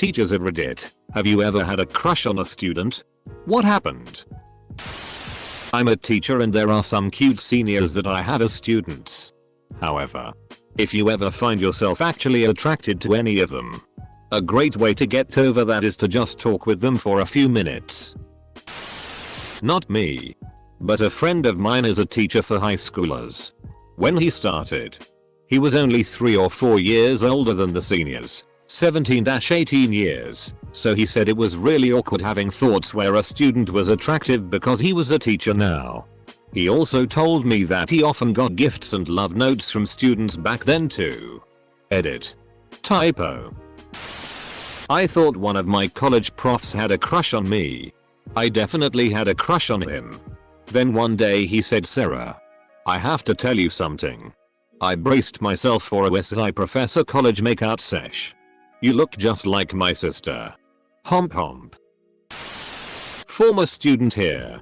Teachers of Reddit, have you ever had a crush on a student? What happened? I'm a teacher and there are some cute seniors that I have as students. However, if you ever find yourself actually attracted to any of them, a great way to get over that is to just talk with them for a few minutes. Not me, but a friend of mine is a teacher for high schoolers. When he started, he was only 3 or 4 years older than the seniors, 17-18 years, so he said it was really awkward having thoughts where a student was attractive because he was a teacher now. He also told me that he often got gifts and love notes from students back then too. Edit. Typo. I thought one of my college profs had a crush on me. I definitely had a crush on him. Then one day he said, "Sarah, I have to tell you something." I braced myself for a SI professor college makeout sesh. "You look just like my sister." Homp homp. Former student here.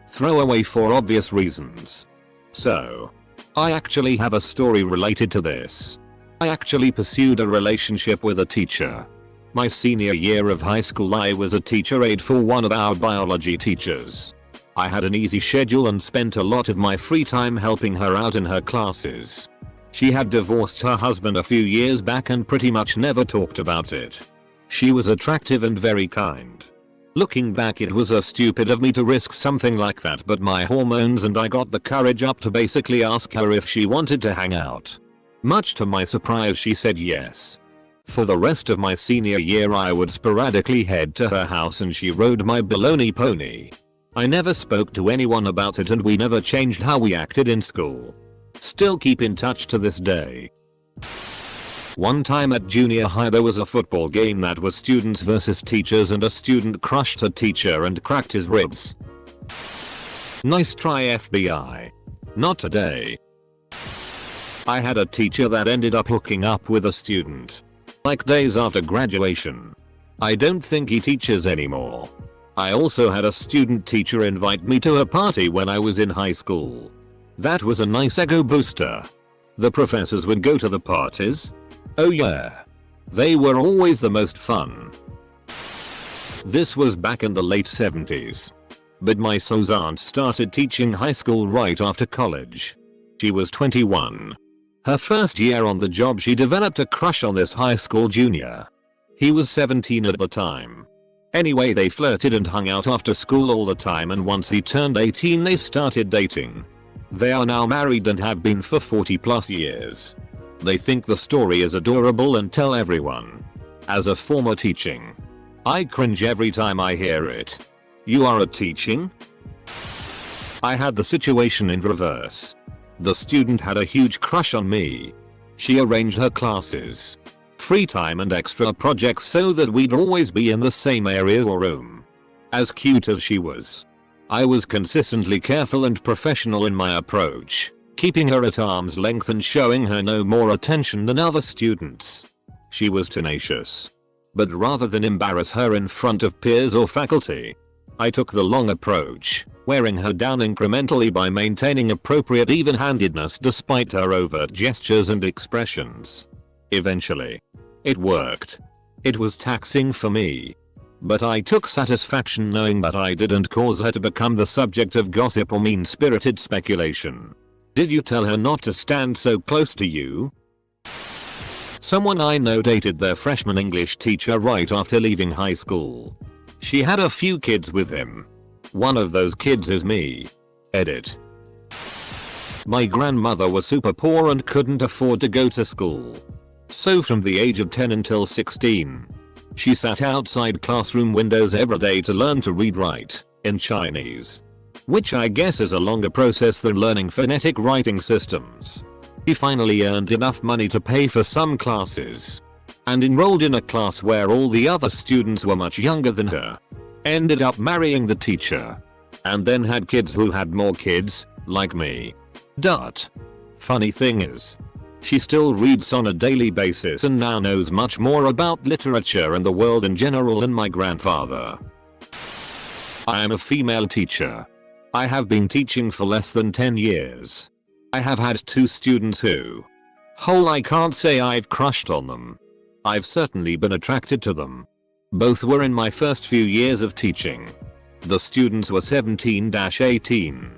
Throwaway for obvious reasons. So, I actually have a story related to this. I actually pursued a relationship with a teacher. My senior year of high school, I was a teacher aide for one of our biology teachers. I had an easy schedule and spent a lot of my free time helping her out in her classes. She had divorced her husband a few years back and pretty much never talked about it. She was attractive and very kind. Looking back, it was stupid of me to risk something like that, but my hormones and I got the courage up to basically ask her if she wanted to hang out. Much to my surprise, she said yes. For the rest of my senior year, I would sporadically head to her house and she rode my baloney pony. I never spoke to anyone about it and we never changed how we acted in school. Still keep in touch to this day. One time at junior high, there was a football game that was students versus teachers and a student crushed a teacher and cracked his ribs. Nice try, FBI. Not today. I had a teacher that ended up hooking up with a student. Like days after graduation. I don't think he teaches anymore. I also had a student teacher invite me to a party when I was in high school. That was a nice ego booster. The professors would go to the parties. Oh yeah. They were always the most fun. This was back in the late 70s. But my so's aunt started teaching high school right after college. She was 21. Her first year on the job, she developed a crush on this high school junior. He was 17 at the time. Anyway, they flirted and hung out after school all the time, and once he turned 18 they started dating. They are now married and have been for 40+ years. They think the story is adorable and tell everyone. As a former teaching, I cringe every time I hear it. You are a teaching? I had the situation in reverse. The student had a huge crush on me. She arranged her classes, free time and extra projects so that we'd always be in the same area or room. As cute as she was, I was consistently careful and professional in my approach, keeping her at arm's length and showing her no more attention than other students. She was tenacious. But rather than embarrass her in front of peers or faculty, I took the long approach, wearing her down incrementally by maintaining appropriate even-handedness despite her overt gestures and expressions. Eventually, it worked. It was taxing for me. But I took satisfaction knowing that I didn't cause her to become the subject of gossip or mean-spirited speculation. Did you tell her not to stand so close to you? Someone I know dated their freshman English teacher right after leaving high school. She had a few kids with him. One of those kids is me. Edit. My grandmother was super poor and couldn't afford to go to school. So from the age of 10 until 16, she sat outside classroom windows every day to learn to read write in Chinese. Which I guess is a longer process than learning phonetic writing systems. She finally earned enough money to pay for some classes and enrolled in a class where all the other students were much younger than her. Ended up marrying the teacher. And then had kids who had more kids, like me. Funny thing is, she still reads on a daily basis and now knows much more about literature and the world in general than my grandfather. I am a female teacher. I have been teaching for less than 10 years. I have had 2 students who, I can't say I've crushed on them. I've certainly been attracted to them. Both were in my first few years of teaching. The students were 17-18.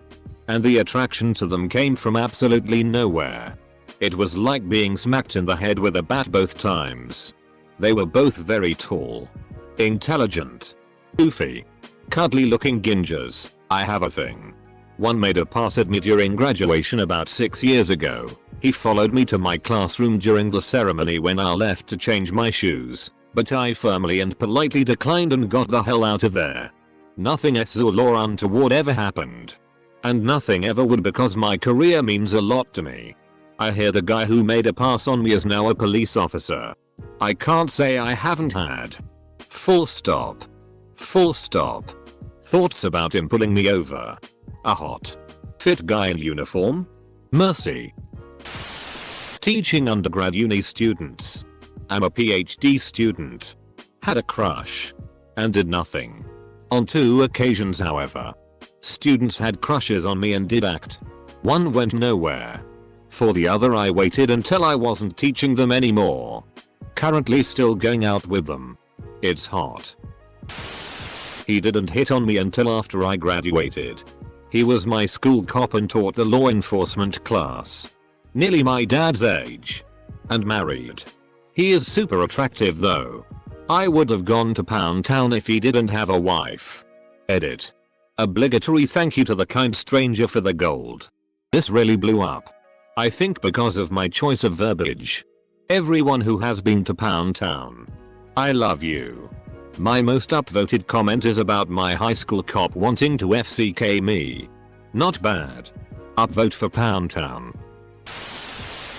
And the attraction to them came from absolutely nowhere. It was like being smacked in the head with a bat both times. They were both very tall, intelligent, goofy, cuddly looking gingers. I have a thing. One made a pass at me during graduation about 6 years ago. He followed me to my classroom during the ceremony when I left to change my shoes, but I firmly and politely declined and got the hell out of there. Nothing sul or untoward ever happened. And nothing ever would, because my career means a lot to me. I hear the guy who made a pass on me is now a police officer. I can't say I haven't had. Full stop. Full stop. Thoughts about him pulling me over. A hot, fit guy in uniform? Mercy. Teaching undergrad uni students. I'm a PhD student. Had a crush. And did nothing. On 2 occasions, however, students had crushes on me and did act. One went nowhere. For the other, I waited until I wasn't teaching them anymore. Currently still going out with them. It's hot. He didn't hit on me until after I graduated. He was my school cop and taught the law enforcement class. Nearly my dad's age. And married. He is super attractive though. I would have gone to Pound Town if he didn't have a wife. Edit. Obligatory thank you to the kind stranger for the gold. This really blew up. I think because of my choice of verbiage. Everyone who has been to Pound Town. I love you. My most upvoted comment is about my high school cop wanting to FCK me. Not bad. Upvote for Pound Town.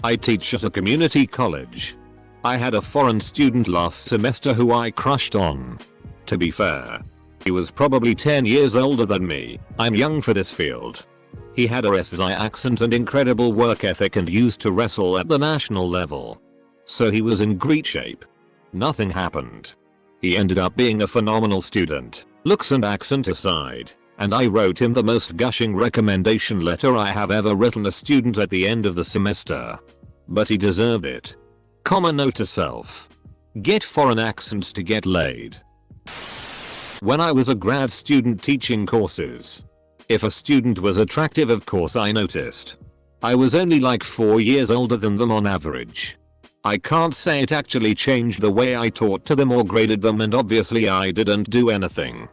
I teach at a community college. I had a foreign student last semester who I crushed on. To be fair, he was probably 10 years older than me. I'm young for this field. He had a SI accent and incredible work ethic and used to wrestle at the national level. So he was in great shape. Nothing happened. He ended up being a phenomenal student, looks and accent aside, and I wrote him the most gushing recommendation letter I have ever written a student at the end of the semester. But he deserved it. Common note to self. Get foreign accents to get laid. When I was a grad student teaching courses, if a student was attractive, of course I noticed. I was only like 4 years older than them on average. I can't say it actually changed the way I taught to them or graded them, and obviously I didn't do anything.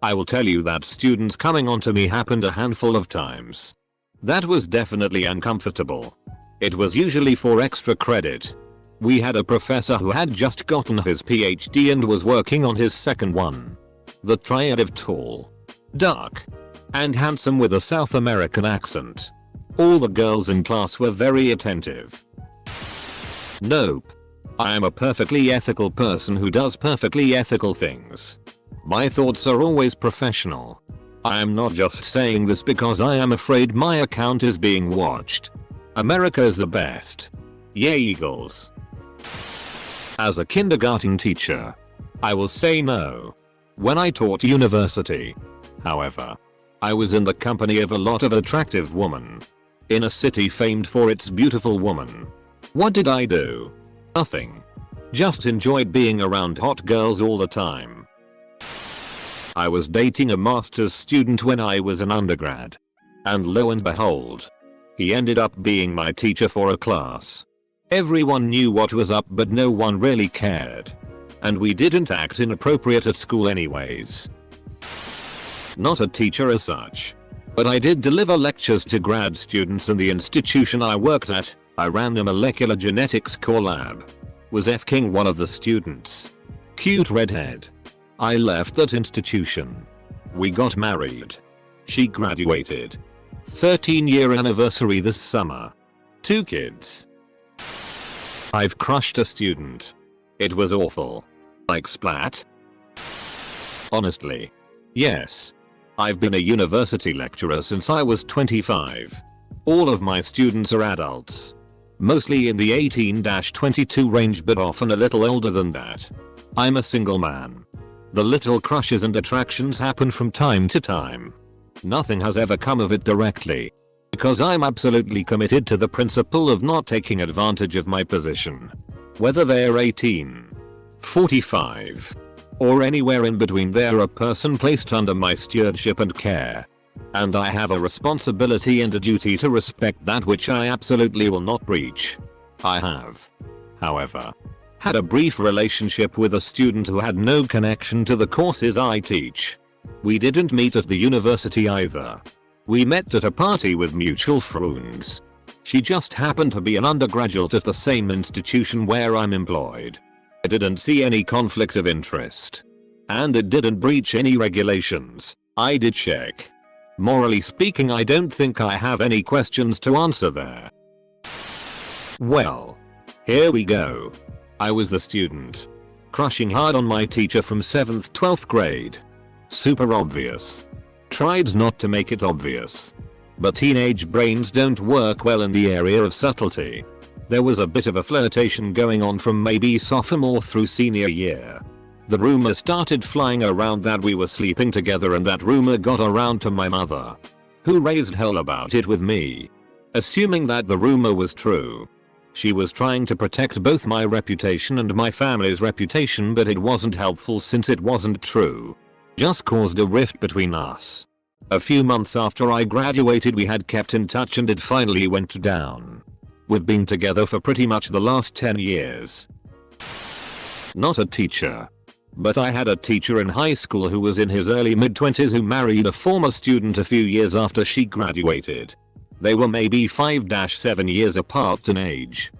I will tell you that students coming onto me happened a handful of times. That was definitely uncomfortable. It was usually for extra credit. We had a professor who had just gotten his PhD and was working on his second one. The triad of tall, dark, and handsome with a South American accent. All the girls in class were very attentive. Nope. I am a perfectly ethical person who does perfectly ethical things. My thoughts are always professional. I am not just saying this because I am afraid my account is being watched. America is the best. Yay Eagles. As a kindergarten teacher, I will say no. When I taught university, however, I was in the company of a lot of attractive women. In a city famed for its beautiful women. What did I do? Nothing. Just enjoyed being around hot girls all the time. I was dating a master's student when I was an undergrad. And lo and behold, he ended up being my teacher for a class. Everyone knew what was up, but no one really cared. And we didn't act inappropriate at school anyways. Not a teacher as such. But I did deliver lectures to grad students in the institution I worked at. I ran a molecular genetics core lab. Was F-king one of the students. Cute redhead. I left that institution. We got married. She graduated. 13-year anniversary this summer. 2 kids. I've crushed a student. It was awful. Like splat? Honestly. Yes. I've been a university lecturer since I was 25. All of my students are adults. Mostly in the 18-22 range, but often a little older than that. I'm a single man. The little crushes and attractions happen from time to time. Nothing has ever come of it directly. Because I'm absolutely committed to the principle of not taking advantage of my position. Whether they're 18, 45, or anywhere in between. They're a person placed under my stewardship and care. And I have a responsibility and a duty to respect that which I absolutely will not breach. I have, however, had a brief relationship with a student who had no connection to the courses I teach. We didn't meet at the university either. We met at a party with mutual friends. She just happened to be an undergraduate at the same institution where I'm employed. I didn't see any conflict of interest. And it didn't breach any regulations. I did check. Morally speaking, I don't think I have any questions to answer there. Well, here we go. I was the student crushing hard on my teacher from 7th 12th grade. Super obvious. Tried not to make it obvious. But teenage brains don't work well in the area of subtlety. There was a bit of a flirtation going on from maybe sophomore through senior year. The rumor started flying around that we were sleeping together, and that rumor got around to my mother, who raised hell about it with me. Assuming that the rumor was true. She was trying to protect both my reputation and my family's reputation, but it wasn't helpful since it wasn't true. Just caused a rift between us. A few months after I graduated, we had kept in touch and it finally went down. We've been together for pretty much the last 10 years. Not a teacher. But I had a teacher in high school who was in his early mid-20s who married a former student a few years after she graduated. They were maybe 5-7 years apart in age.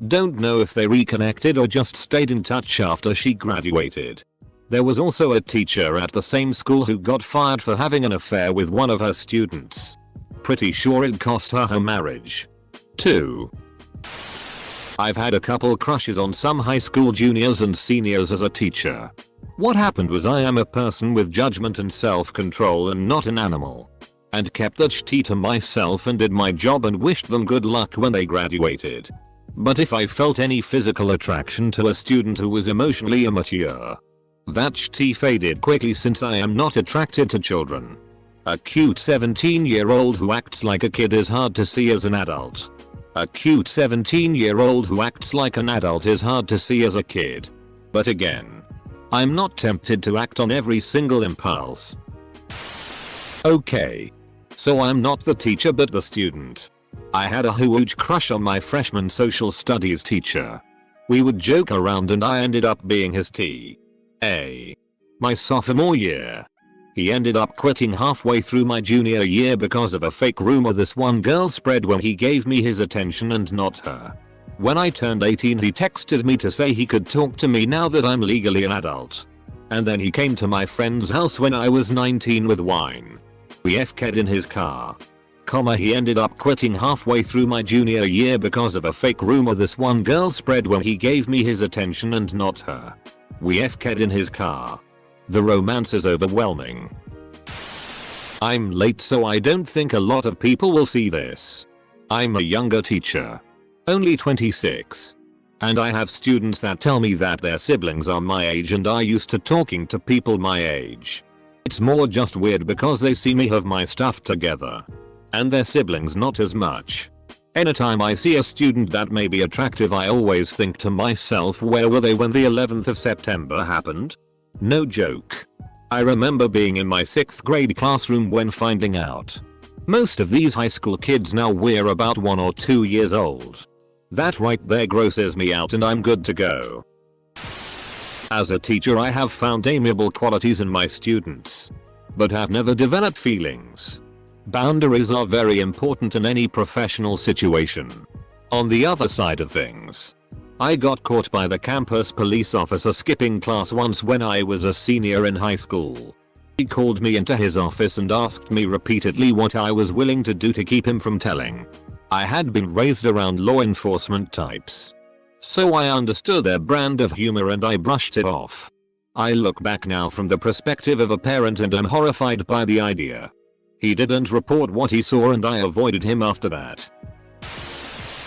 Don't know if they reconnected or just stayed in touch after she graduated. There was also a teacher at the same school who got fired for having an affair with one of her students. Pretty sure it cost her her marriage. 2. I've had a couple crushes on some high school juniors and seniors as a teacher. What happened was I am a person with judgment and self-control and not an animal. And kept that tea to myself and did my job and wished them good luck when they graduated. But if I felt any physical attraction to a student who was emotionally immature, that tea faded quickly since I am not attracted to children. A cute 17-year-old who acts like a kid is hard to see as an adult. A cute 17-year-old who acts like an adult is hard to see as a kid. But again, I'm not tempted to act on every single impulse. Okay. So I'm not the teacher but the student. I had a huge crush on my freshman social studies teacher. We would joke around and I ended up being his TA. My sophomore year. He ended up quitting halfway through my junior year because of a fake rumor this one girl spread when he gave me his attention and not her. When I turned 18 he texted me to say he could talk to me now that I'm legally an adult. And then he came to my friend's house when I was 19 with wine. We FK'd in his car. He ended up quitting halfway through my junior year because of a fake rumor this one girl spread when he gave me his attention and not her. We FK'd in his car. The romance is overwhelming. I'm late so I don't think a lot of people will see this. I'm a younger teacher. Only 26. And I have students that tell me that their siblings are my age and are used to talking to people my age. It's more just weird because they see me have my stuff together. And their siblings not as much. Anytime I see a student that may be attractive I always think to myself, where were they when the 11th of September happened? No joke. I remember being in my 6th grade classroom when finding out. Most of these high school kids now we're about 1 or 2 years old. That right there grosses me out and I'm good to go. As a teacher I have found amiable qualities in my students. But have never developed feelings. Boundaries are very important in any professional situation. On the other side of things, I got caught by the campus police officer skipping class once when I was a senior in high school. He called me into his office and asked me repeatedly what I was willing to do to keep him from telling. I had been raised around law enforcement types. So I understood their brand of humor and I brushed it off. I look back now from the perspective of a parent and am horrified by the idea. He didn't report what he saw and I avoided him after that.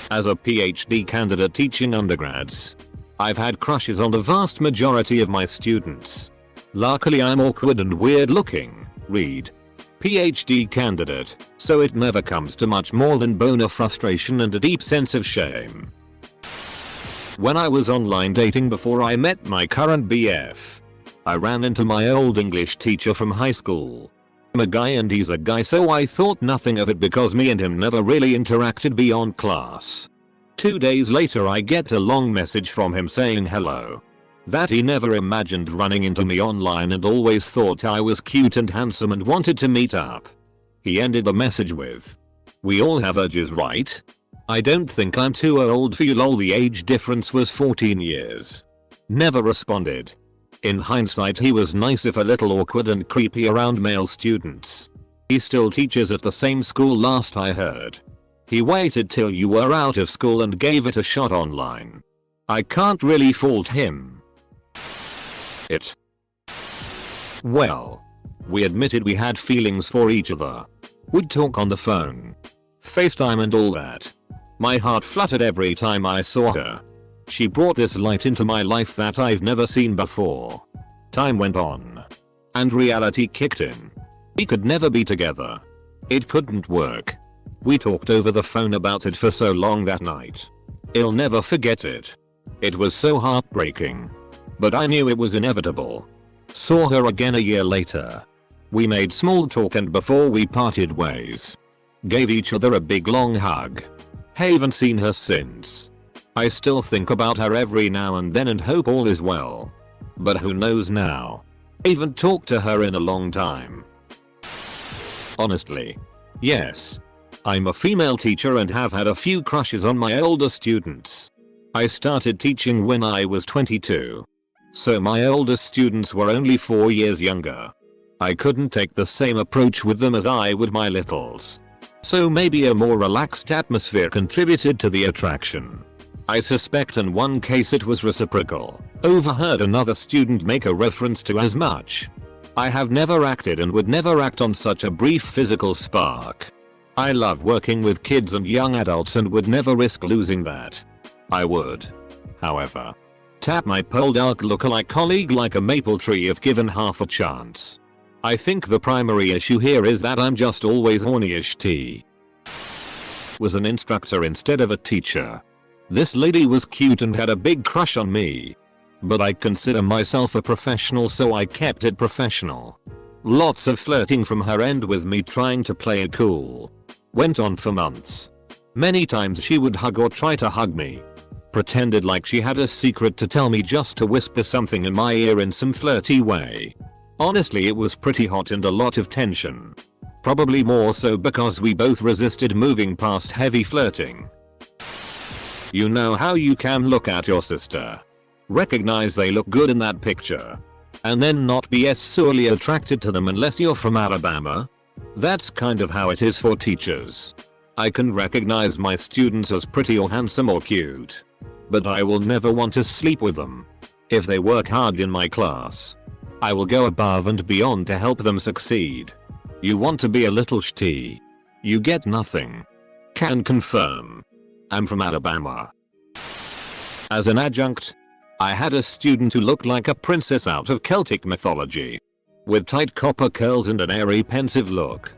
As a PhD candidate teaching undergrads, I've had crushes on the vast majority of my students. Luckily I'm awkward and weird looking, read PhD candidate, so it never comes to much more than boner frustration and a deep sense of shame. When I was online dating before I met my current BF, I ran into my old English teacher from high school. I'm a guy and he's a guy, so I thought nothing of it because me and him never really interacted beyond class. 2 days later I get a long message from him saying hello. That he never imagined running into me online and always thought I was cute and handsome and wanted to meet up. He ended the message with, "We all have urges, right? I don't think I'm too old for you lol." The age difference was 14 years. Never responded. In hindsight he was nice if a little awkward and creepy around male students. He still teaches at the same school last I heard. He waited till you were out of school and gave it a shot online. I can't really fault him. Well, we admitted we had feelings for each other. Would talk on the phone, FaceTime and all that. My heart fluttered every time I saw her. She brought this light into my life that I've never seen before. Time went on. And reality kicked in. We could never be together. It couldn't work. We talked over the phone about it for so long that night. I'll never forget it. It was so heartbreaking. But I knew it was inevitable. Saw her again a year later. We made small talk and before we parted ways, gave each other a big long hug. Haven't seen her since. I still think about her every now and then and hope all is well. But who knows now? I haven't talked to her in a long time. Honestly, yes. I'm a female teacher and have had a few crushes on my older students. I started teaching when I was 22. So my oldest students were only 4 years younger. I couldn't take the same approach with them as I would my littles. So maybe a more relaxed atmosphere contributed to the attraction. I suspect in one case it was reciprocal. Overheard another student make a reference to as much. I have never acted and would never act on such a brief physical spark. I love working with kids and young adults and would never risk losing that. I would, however, tap my Poldark lookalike colleague like a maple tree if given half a chance. I think the primary issue here is that I'm just always horny-ish. Was an instructor instead of a teacher. This lady was cute and had a big crush on me. But I consider myself a professional, so I kept it professional. Lots of flirting from her end with me trying to play it cool. Went on for months. Many times she would hug or try to hug me. Pretended like she had a secret to tell me just to whisper something in my ear in some flirty way. Honestly, it was pretty hot and a lot of tension. Probably more so because we both resisted moving past heavy flirting. You know how you can look at your sister, recognize they look good in that picture, and then not be sorely attracted to them unless you're from Alabama? That's kind of how it is for teachers. I can recognize my students as pretty or handsome or cute, but I will never want to sleep with them. If they work hard in my class, I will go above and beyond to help them succeed. You want to be a little shitty, you get nothing. Can confirm. I'm from Alabama. As an adjunct, I had a student who looked like a princess out of Celtic mythology. With tight copper curls and an airy pensive look.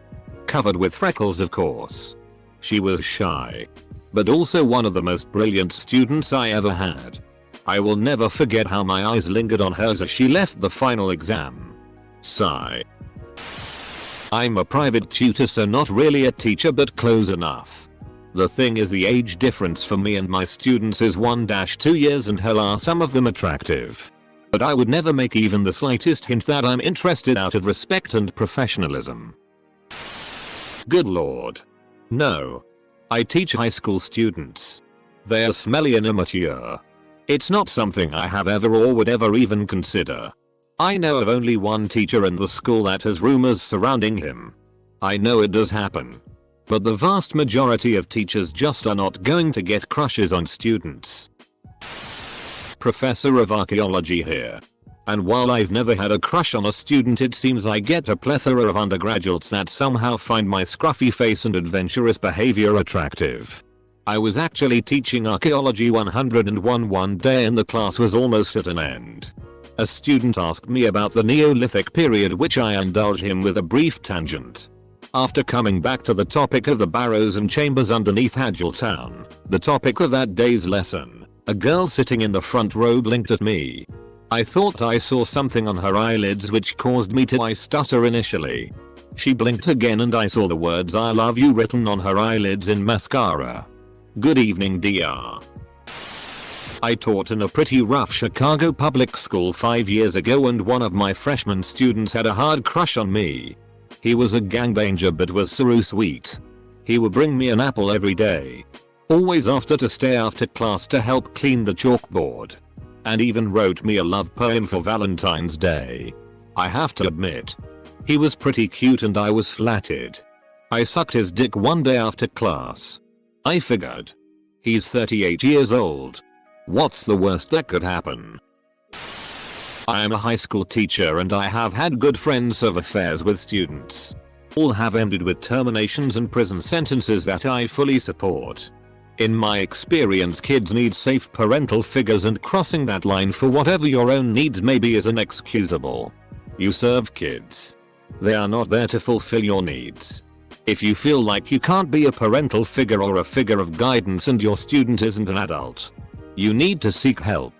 Covered with freckles, of course. She was shy, but also one of the most brilliant students I ever had. I will never forget how my eyes lingered on hers as she left the final exam. Sigh. I'm a private tutor, so not really a teacher but close enough. The thing is, the age difference for me and my students is 1-2 years, and hell are some of them attractive. But I would never make even the slightest hint that I'm interested out of respect and professionalism. Good lord. No. I teach high school students. They're smelly and immature. It's not something I have ever or would ever even consider. I know of only one teacher in the school that has rumors surrounding him. I know it does happen. But the vast majority of teachers just are not going to get crushes on students. Professor of Archaeology here. And while I've never had a crush on a student, it seems I get a plethora of undergraduates that somehow find my scruffy face and adventurous behavior attractive. I was actually teaching Archaeology 101 one day and the class was almost at an end. A student asked me about the Neolithic period, which I indulged him with a brief tangent. After coming back to the topic of the barrows and chambers underneath Hagel Town, the topic of that day's lesson, a girl sitting in the front row blinked at me. I thought I saw something on her eyelids which caused me to stutter initially. She blinked again and I saw the words "I love you" written on her eyelids in mascara. Good evening, Dr. I taught in a pretty rough Chicago public school 5 years ago and one of my freshman students had a hard crush on me. He was a gangbanger but was so sweet. He would bring me an apple every day. Always offered to stay after class to help clean the chalkboard. And even wrote me a love poem for Valentine's Day. I have to admit, he was pretty cute and I was flattered. I sucked his dick one day after class. I figured, he's 38 years old. What's the worst that could happen? I am a high school teacher and I have had good friends have affairs with students. All have ended with terminations and prison sentences that I fully support. In my experience, kids need safe parental figures and crossing that line for whatever your own needs may be is inexcusable. You serve kids. They are not there to fulfill your needs. If you feel like you can't be a parental figure or a figure of guidance and your student isn't an adult, you need to seek help.